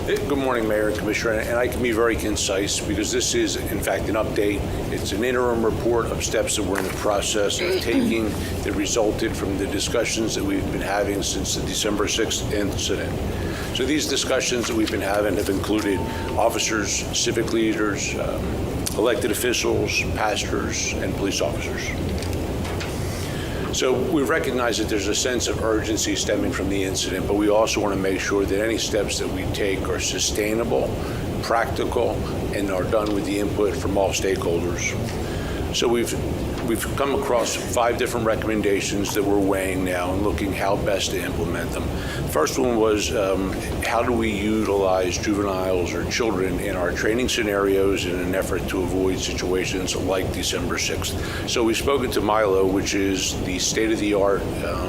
Good morning, Mayor and Commissioner, and I can be very concise because this is, in fact, an update. It's an interim report of steps that we're in the process of taking that resulted from the discussions that we've been having since the December 6th incident. So these discussions that we've been having have included officers, civic leaders, elected officials, pastors, and police officers. So we recognize that there's a sense of urgency stemming from the incident, but we also want to make sure that any steps that we take are sustainable, practical, and are done with the input from all stakeholders. So we've come across 5 different recommendations that we're weighing now and looking how best to implement them. First one was how do we utilize juveniles or children in our training scenarios in an effort to avoid situations like December 6th. So we've spoken to Milo, which is the state-of-the-art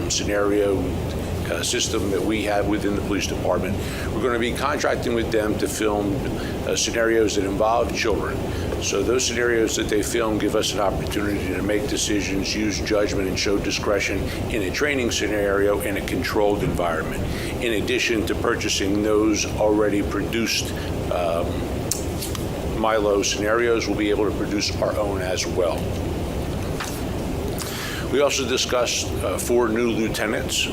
scenario system that we have within the police department. We're going to be contracting with them to film scenarios that involve children. So those scenarios that they film give us an opportunity to make decisions, use judgment, and show discretion in a training scenario in a controlled environment. In addition to purchasing those already produced Milo scenarios, we'll be able to produce our own as well. We also discussed 4 new lieutenants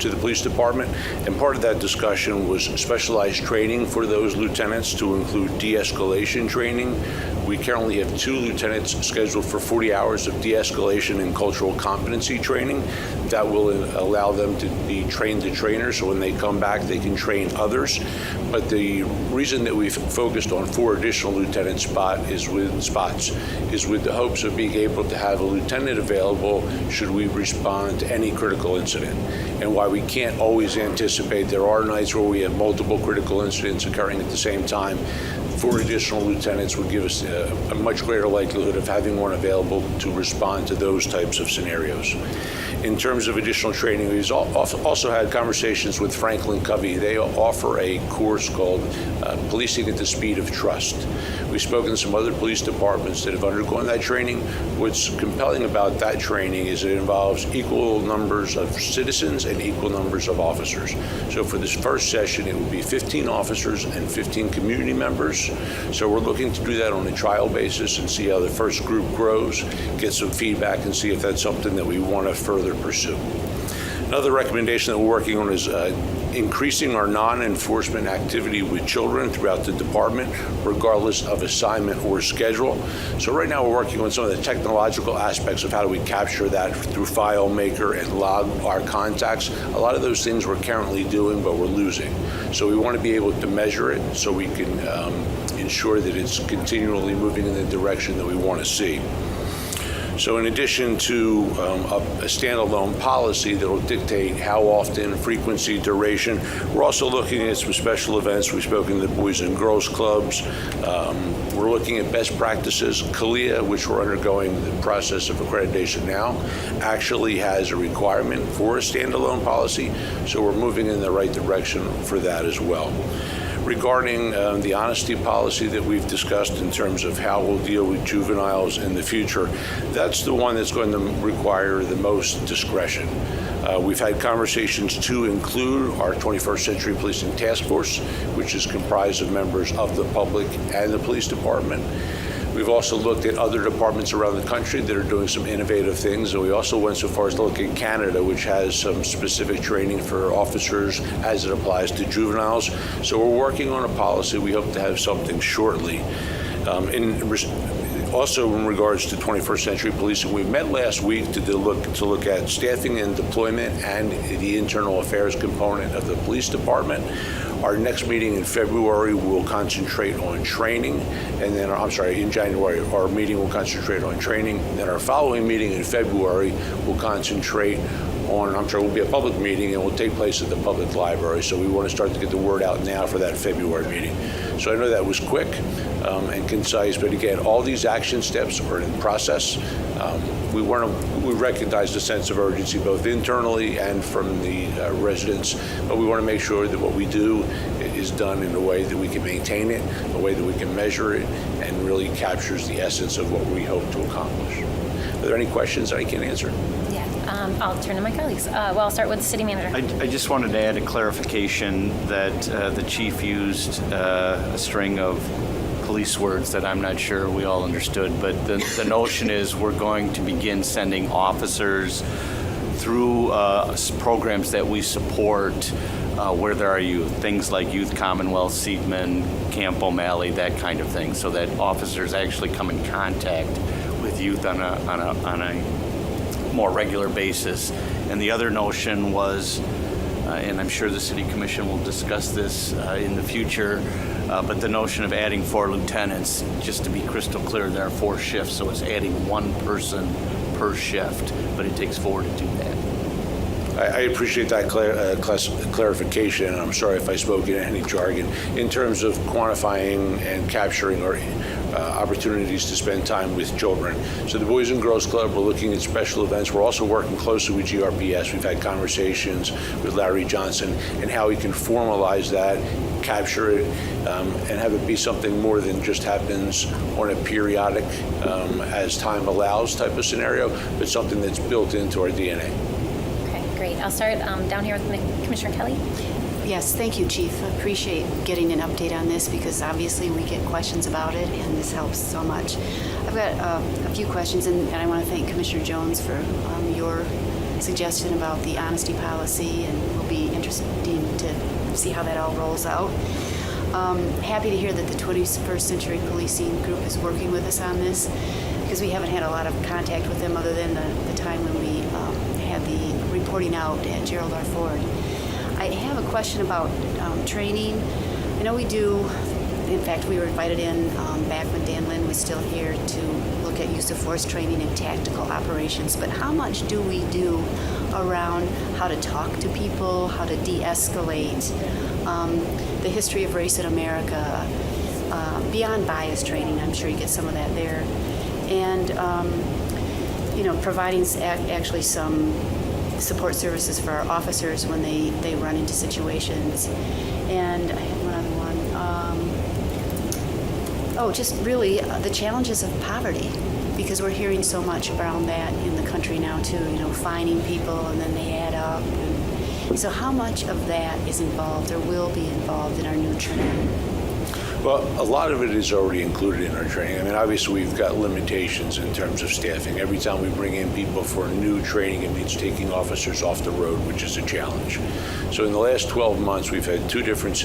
to the police department, and part of that discussion was specialized training for those lieutenants to include de-escalation training. We currently have 2 lieutenants scheduled for 40 hours of de-escalation and cultural competency training. That will allow them to be trained to trainers, so when they come back, they can train others. But the reason that we've focused on 4 additional lieutenant spots is with the hopes of being able to have a lieutenant available should we respond to any critical incident. And while we can't always anticipate, there are nights where we have multiple critical incidents occurring at the same time. 4 additional lieutenants would give us a much greater likelihood of having one available to respond to those types of scenarios. In terms of additional training, we've also had conversations with Franklin Covey. They offer a course called Policing at the Speed of Trust. We've spoken to some other police departments that have undergone that training. What's compelling about that training is it involves equal numbers of citizens and equal numbers of officers. So for this first session, it will be 15 officers and 15 community members. So we're looking to do that on a trial basis and see how the first group grows, get some feedback, and see if that's something that we want to further pursue. Another recommendation that we're working on is increasing our non-enforcement activity with children throughout the department, regardless of assignment or schedule. So right now we're working on some of the technological aspects of how do we capture that through FileMaker and log our contacts. A lot of those things we're currently doing, but we're losing. So we want to be able to measure it so we can ensure that it's continually moving in the direction that we want to see. So in addition to a standalone policy that will dictate how often, frequency, duration, we're also looking at some special events. We've spoken to the Boys and Girls Clubs. We're looking at best practices. CALIA, which we're undergoing the process of accreditation now, actually has a requirement for a standalone policy. So we're moving in the right direction for that as well. Regarding the honesty policy that we've discussed in terms of how we'll deal with juveniles in the future, that's the one that's going to require the most discretion. We've had conversations to include our 21st Century Policing Task Force, which is comprised of members of the public and the police department. We've also looked at other departments around the country that are doing some innovative things, and we also went so far as to look at Canada, which has some specific training for officers as it applies to juveniles. So we're working on a policy. We hope to have something shortly. Also, in regards to 21st Century Policing, we met last week to look at staffing and deployment and the internal affairs component of the police department. Our next meeting in February will concentrate on training, and then, in January, our meeting will concentrate on training. Then our following meeting in February will concentrate on, will be a public meeting and will take place at the public library. So we want to start to get the word out now for that February meeting. So I know that was quick and concise, but again, all these action steps are in process. We recognize the sense of urgency both internally and from the residents, but we want to make sure that what we do is done in a way that we can maintain it, a way that we can measure it, and really captures the essence of what we hope to accomplish. Are there any questions that I can answer? Yeah. I'll turn to my colleagues. Well, I'll start with the city manager. I just wanted to add a clarification that the chief used a string of police words that I'm not sure we all understood, but the notion is we're going to begin sending officers through programs that we support where there are youth, things like Youth Commonwealth, Seidman, Camp O'Malley, that kind of thing, so that officers actually come in contact with youth on a more regular basis. And the other notion was, and I'm sure the City Commission will discuss this in the future, but the notion of adding 4 lieutenants, just to be crystal clear, there are 4 shifts, so it's adding 1 person per shift, but it takes 4 to do that. I appreciate that clarification, and I'm sorry if I spoke in any jargon. In terms of quantifying and capturing or opportunities to spend time with children. So the Boys and Girls Club, we're looking at special events. We're also working closely with GRPS. We've had conversations with Larry Johnson and how we can formalize that, capture it, and have it be something more than just happens on a periodic, as time allows type of scenario, but something that's built into our DNA. Great. I'll start down here with Commissioner Kelly. Yes, thank you, Chief. I appreciate getting an update on this because obviously we get questions about it, and this helps so much. I've got a few questions, and I want to thank Commissioner Jones for your suggestion about the honesty policy, and it'll be interesting to see how that all rolls out. Happy to hear that the 21st Century Policing Group is working with us on this because we haven't had a lot of contact with them other than the time when we had the reporting out at Gerald R. Ford. I have a question about training. I know we do. In fact, we were invited in back when Dan Lynn was still here to look at use of force training and tactical operations. But how much do we do around how to talk to people, how to de-escalate, the history of race in America, beyond bias training? I'm sure you get some of that there. And, providing actually some support services for our officers when they run into situations. And I had one other one. Just really the challenges of poverty, because we're hearing so much around that in the country now too, fining people and then they add up. And so how much of that is involved or will be involved in our new training? Well, a lot of it is already included in our training. I mean, obviously, we've got limitations in terms of staffing. Every time we bring in people for new training, it means taking officers off the road, which is a challenge. So in the last 12 months, we've had 2 different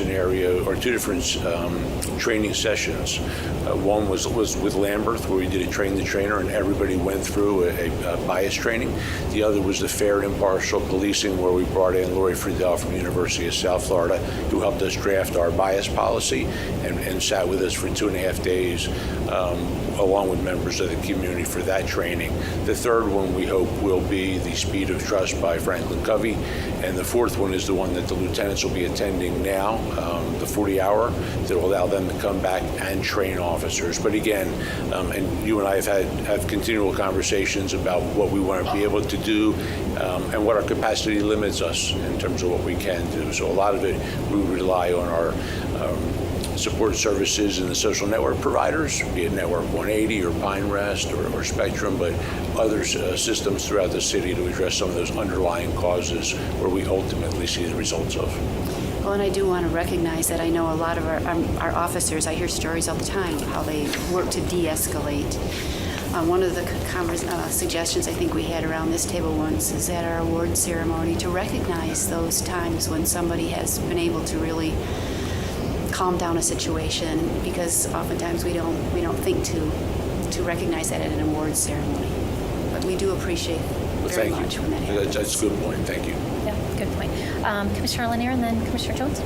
training sessions. One was with Lambeth, where we did a train the trainer, and everybody went through a bias training. The other was the fair and impartial policing, where we brought in Lori Friedel from the University of South Florida, who helped us draft our bias policy and sat with us for 2.5 days, along with members of the community for that training. The third one we hope will be the Speed of Trust by Franklin Covey, and the fourth one is the one that the lieutenants will be attending now, the 40-hour, that will allow them to come back and train officers. But again, and you and I have continual conversations about what we want to be able to do and what our capacity limits us in terms of what we can do. So a lot of it, we rely on our support services and the social network providers, be it Network 180 or Pine Rest or Spectrum, but other systems throughout the city to address some of those underlying causes where we ultimately see the results of. Well, and I do want to recognize that I know a lot of our officers, I hear stories all the time how they work to de-escalate. One of the suggestions I think we had around this table once is at our award ceremony to recognize those times when somebody has been able to really calm down a situation, because oftentimes we don't think to recognize that at an awards ceremony. But we do appreciate very much when that happens. That's a good point. Thank you. Yeah, good point. Commissioner Lanier and then Commissioner Jones.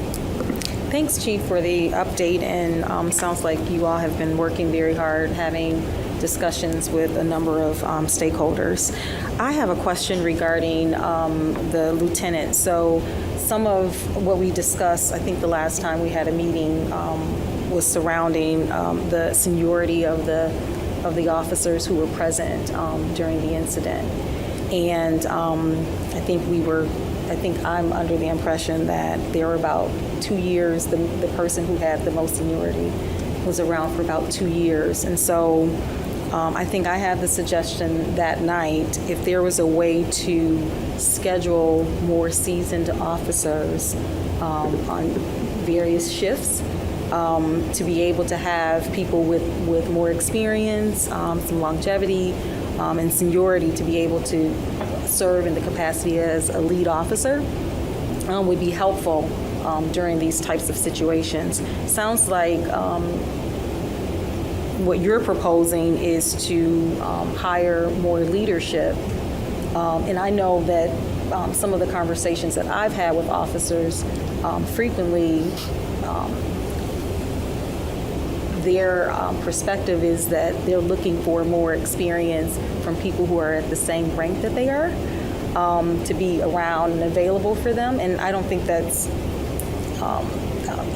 Thanks, Chief, for the update, and sounds like you all have been working very hard, having discussions with a number of stakeholders. I have a question regarding the lieutenant. So some of what we discussed, I think the last time we had a meeting, was surrounding the seniority of the officers who were present during the incident. And I think I'm under the impression that there were about 2 years, the person who had the most seniority was around for about 2 years. And so I think I had the suggestion that night, if there was a way to schedule more seasoned officers on various shifts, to be able to have people with more experience, some longevity, and seniority to be able to serve in the capacity as a lead officer would be helpful during these types of situations. Sounds like what you're proposing is to hire more leadership. And I know that some of the conversations that I've had with officers frequently, their perspective is that they're looking for more experience from people who are at the same rank that they are, to be around and available for them. And I don't think that's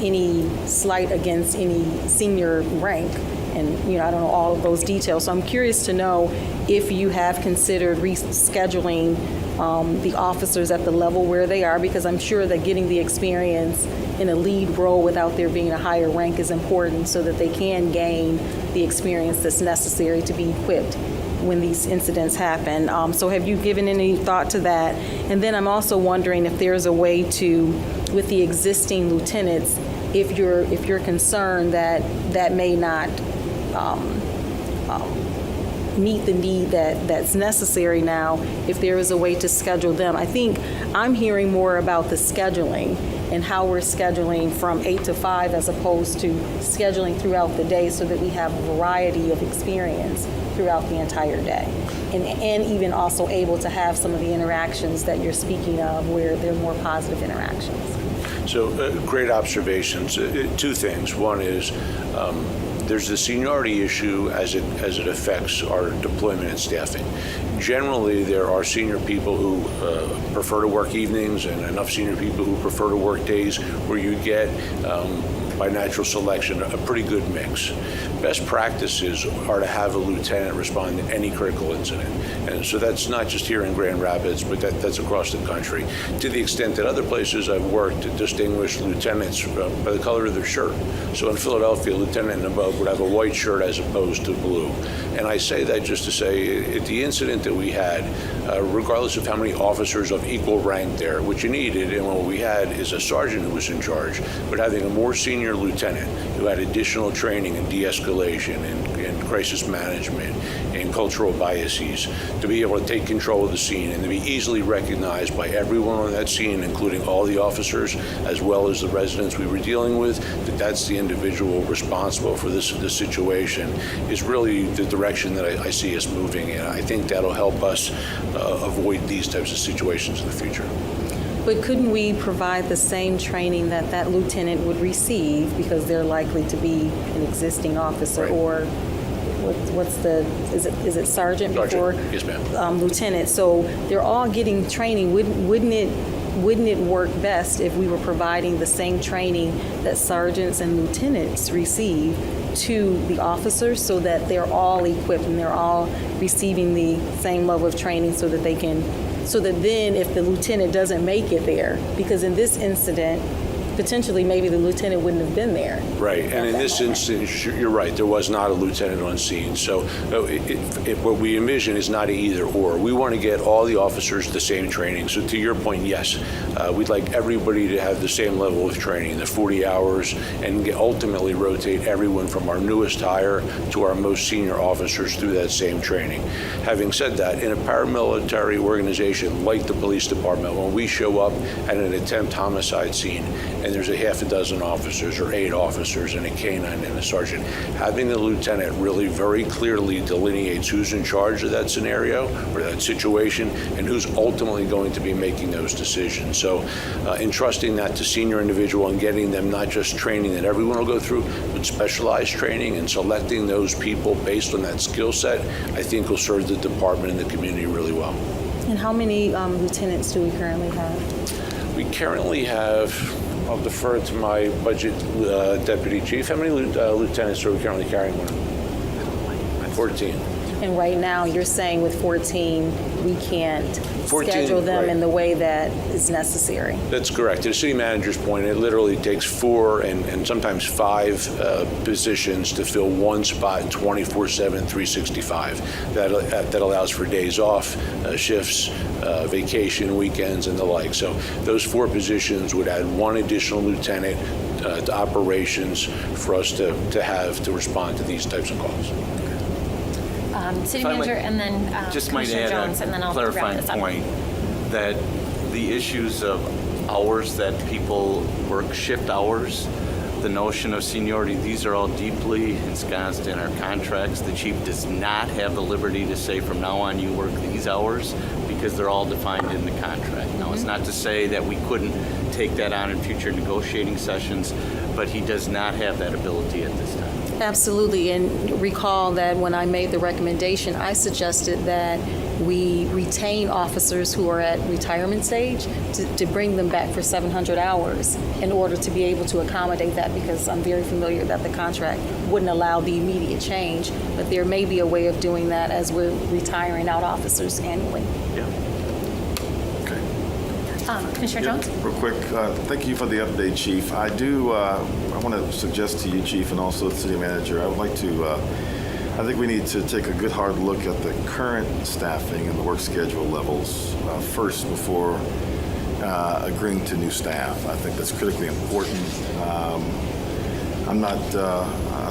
any slight against any senior rank. And, I don't know all of those details. So I'm curious to know if you have considered rescheduling the officers at the level where they are, because I'm sure that getting the experience in a lead role without there being a higher rank is important so that they can gain the experience that's necessary to be equipped when these incidents happen. So have you given any thought to that? And then I'm also wondering if there's a way to, with the existing lieutenants, if you're concerned that may not meet the need that's necessary now, if there is a way to schedule them. I think I'm hearing more about the scheduling and how we're scheduling from 8 to 5 as opposed to scheduling throughout the day so that we have a variety of experience throughout the entire day. And even also able to have some of the interactions that you're speaking of where they're more positive interactions. So great observations. Two things. One is there's the seniority issue as it affects our deployment and staffing. Generally, there are senior people who prefer to work evenings and enough senior people who prefer to work days where you get, by natural selection, a pretty good mix. Best practices are to have a lieutenant respond to any critical incident. And so that's not just here in Grand Rapids, but that's across the country. To the extent that other places I've worked distinguish lieutenants by the color of their shirt. So in Philadelphia, a lieutenant and above would have a white shirt as opposed to blue. And I say that just to say, at the incident that we had, regardless of how many officers of equal rank there, which you needed, and what we had is a sergeant who was in charge, but having a more senior lieutenant who had additional training in de-escalation and crisis management and cultural biases to be able to take control of the scene and to be easily recognized by everyone on that scene, including all the officers as well as the residents we were dealing with, that's the individual responsible for this situation, is really the direction that I see us moving in. I think that'll help us avoid these types of situations in the future. But couldn't we provide the same training that lieutenant would receive because they're likely to be an existing officer? Right. Or is it sergeant before? Yes, ma'am. Lieutenant. So they're all getting training. Wouldn't it work best if we were providing the same training that sergeants and lieutenants receive to the officers so that they're all equipped and they're all receiving the same level of training so that they can, so that then if the lieutenant doesn't make it there, because in this incident, potentially maybe the lieutenant wouldn't have been there. Right, and in this instance, you're right, there was not a lieutenant on scene. So what we envision is not an either or. We want to get all the officers the same training. So to your point, yes, we'd like everybody to have the same level of training, the 40 hours, and ultimately rotate everyone from our newest hire to our most senior officers through that same training. Having said that, in a paramilitary organization like the police department, when we show up at an attempt homicide scene, and there's a half a dozen officers or 8 officers and a canine and a sergeant, having the lieutenant really very clearly delineates who's in charge of that scenario or that situation and who's ultimately going to be making those decisions. So entrusting that to senior individual and getting them not just training that everyone will go through, but specialized training and selecting those people based on that skill set, I think will serve the department and the community really well. And how many lieutenants do we currently have? We currently have, I'll defer to my budget deputy chief. How many lieutenants are we currently carrying? 14. And right now, you're saying with 14, we can't schedule them right. in the way that is necessary. That's correct. To the city manager's point, it literally takes 4 and sometimes 5 positions to fill one spot 24/7, 365. That allows for days off, shifts, vacation, weekends, and the like. So those 4 positions would add 1 additional lieutenant to operations for us to have to respond to these types of calls. City If I might- manager, and then Just might Commissioner add Jones, and then a I'll wrap clarifying this up. point that the issues of hours that people work, shift hours, the notion of seniority, these are all deeply ensconced in our contracts. The chief does not have the liberty to say from now on you work these hours because they're all defined in the contract. Now, it's not to say that we couldn't take that on in future negotiating sessions, but he does not have that ability at this time. Absolutely, and recall that when I made the recommendation, I suggested that we retain officers who are at retirement stage to bring them back for 700 hours in order to be able to accommodate that, because I'm very familiar that the contract wouldn't allow the immediate change, but there may be a way of doing that as we're retiring out officers annually. Yeah. Okay. Commissioner Yeah, Jones? real quick, thank you for the update, Chief. I want to suggest to you, Chief, and also the city manager, I would like to, I think we need to take a good hard look at the current staffing and the work schedule levels first before agreeing to new staff. I think that's critically important. I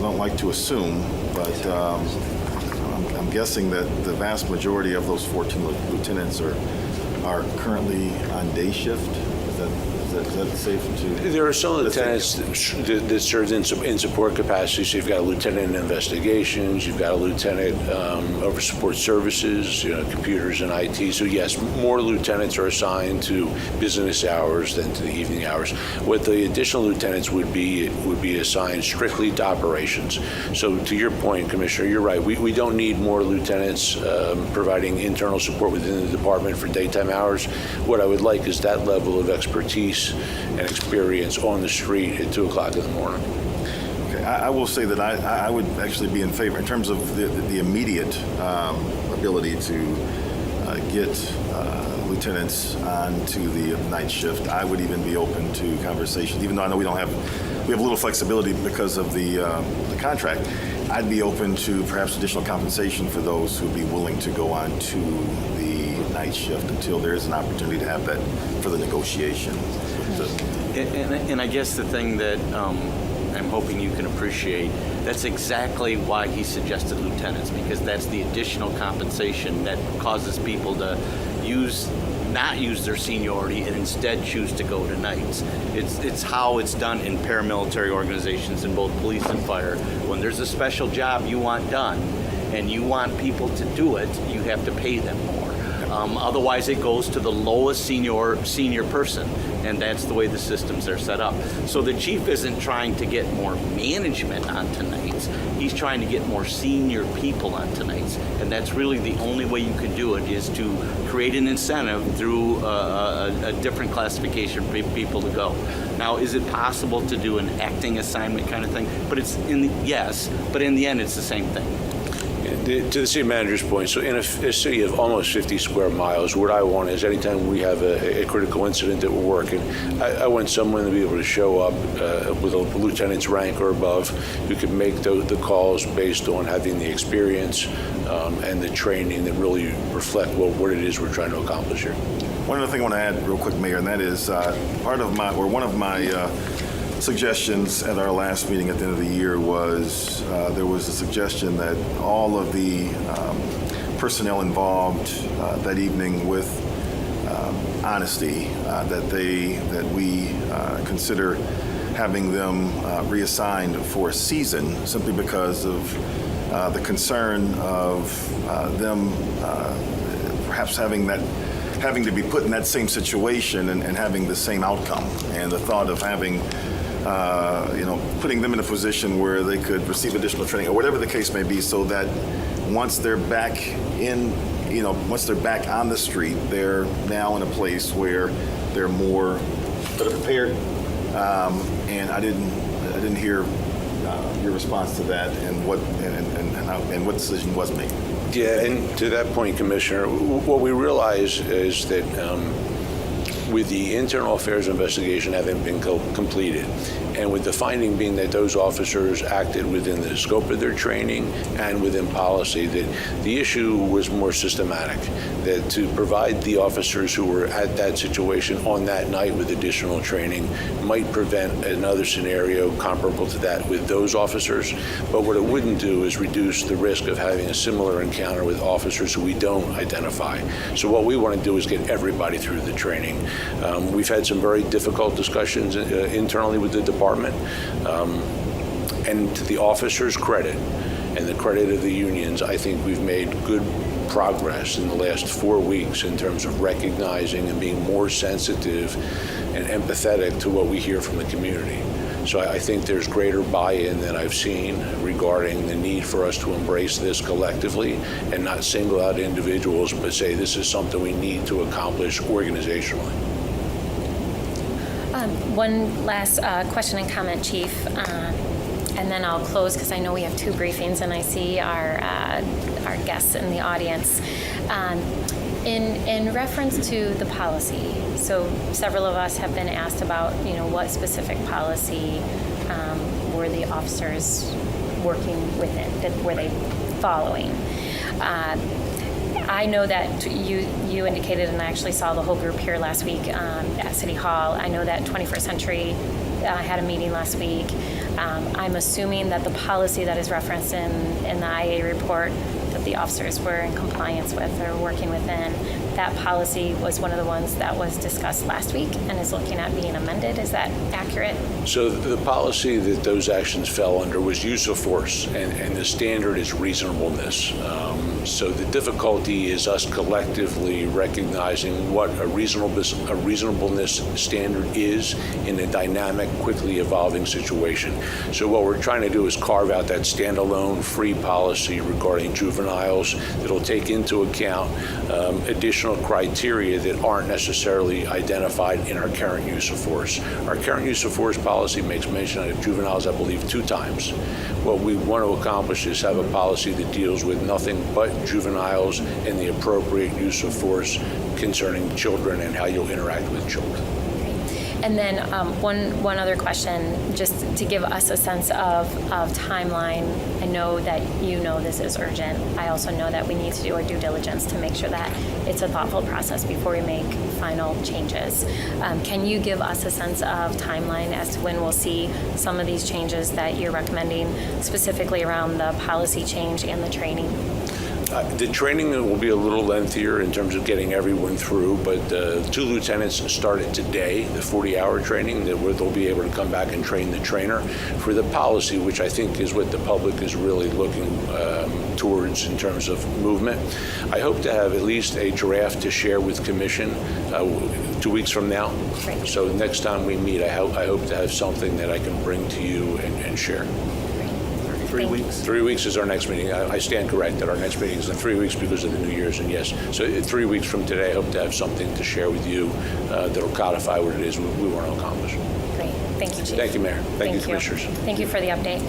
don't like to assume, but I'm guessing that the vast majority of those 14 lieutenants are currently on day shift. Is that safe to? There are some lieutenants that serve in support capacity. So you've got a lieutenant in investigations, you've got a lieutenant over support services, computers and IT. So yes, more lieutenants are assigned to business hours than to the evening hours. What the additional lieutenants would be assigned strictly to operations. So to your point, Commissioner, you're right. We don't need more lieutenants providing internal support within the department for daytime hours. What I would like is that level of expertise and experience on the street at 2 o'clock in the morning. Okay, I will say that I would actually be in favor in terms of the immediate ability to get lieutenants onto the night shift. I would even be open to conversations, even though I know we have a little flexibility because of the contract. I'd be open to perhaps additional compensation for those who'd be willing to go on to the night shift until there is an opportunity to have that for the negotiation. And I guess the thing that I'm hoping you can appreciate, that's exactly why he suggested lieutenants, because that's the additional compensation that causes people to not use their seniority and instead choose to go to nights. It's how it's done in paramilitary organizations in both police and fire. When there's a special job you want done and you want people to do it, you have to pay them more. Otherwise, it goes to the lowest senior person, and that's the way the systems are set up. So the chief isn't trying to get more management onto nights. He's trying to get more senior people onto nights, and that's really the only way you can do it, is to create an incentive through a different classification for people to go. Now, is it possible to do an acting assignment kind of thing? But yes, but in the end, it's the same thing. To the city manager's point, so in a city of almost 50 square miles, what I want is anytime we have a critical incident that we're working, I want someone to be able to show up with a lieutenant's rank or above who can make the calls based on having the experience and the training that really reflect what it is we're trying to accomplish here. One other thing I want to add real quick, Mayor, and that is one of my suggestions at our last meeting at the end of the year was there was a suggestion that all of the personnel involved that evening with honesty, that we consider having them reassigned for a season, simply because of the concern of them perhaps having to be put in that same situation and having the same outcome, and the thought of having putting them in a position where they could receive additional training or whatever the case may be, so that once they're back on the street, they're now in a place where they're more prepared. And I didn't hear your response to that and what decision was made. Yeah, and to that point, Commissioner, what we realize is that with the internal affairs investigation having been completed, and with the finding being that those officers acted within the scope of their training and within policy, that the issue was more systematic, that to provide the officers who were at that situation on that night with additional training might prevent another scenario comparable to that with those officers. But what it wouldn't do is reduce the risk of having a similar encounter with officers who we don't identify. So what we want to do is get everybody through the training. We've had some very difficult discussions internally with the department. And to the officers' credit and the credit of the unions, I think we've made good progress in the last 4 weeks in terms of recognizing and being more sensitive and empathetic to what we hear from the community. So I think there's greater buy-in than I've seen regarding the need for us to embrace this collectively and not single out individuals, but say this is something we need to accomplish organizationally. One last question and comment, Chief, and then I'll close because I know we have 2 briefings and I see our guests in the audience. In reference to the policy, so several of us have been asked about, what specific policy were the officers working within, were they following? I know that you indicated, and I actually saw the whole group here last week at City Hall. I know that 21st Century had a meeting last week. I'm assuming that the policy that is referenced in the IA report that the officers were in compliance with or working within, that policy was one of the ones that was discussed last week and is looking at being amended. Is that accurate? So the policy that those actions fell under was use of force, and the standard is reasonableness. So the difficulty is us collectively recognizing what a reasonableness standard is in a dynamic, quickly evolving situation. So what we're trying to do is carve out that standalone free policy regarding juveniles that'll take into account additional criteria that aren't necessarily identified in our current use of force. Our current use of force policy makes mention of juveniles, I believe, 2 times. What we want to accomplish is have a policy that deals with nothing but juveniles and the appropriate use of force concerning children and how you'll interact with children. And then one other question, just to give us a sense of timeline. I know that this is urgent. I also know that we need to do our due diligence to make sure that it's a thoughtful process before we make final changes. Can you give us a sense of timeline as to when we'll see some of these changes that you're recommending, specifically around the policy change and the training? The training will be a little lengthier in terms of getting everyone through, but 2 lieutenants started today, the 40-hour training, where they'll be able to come back and train the trainer for the policy, which I think is what the public is really looking towards in terms of movement. I hope to have at least a draft to share with Commission 2 weeks from now. Great. So next time we meet, I hope to have something that I can bring to you and share. 3 weeks? 3 weeks is our next meeting. I stand corrected. Our next meeting is in 3 weeks because of the New Year's, and yes. So 3 weeks from today, I hope to have something to share with you that'll codify what it is we want to accomplish. Great. Thank you, Chief. Thank you, Mayor. Thank you, Commissioners. Thank you for the update.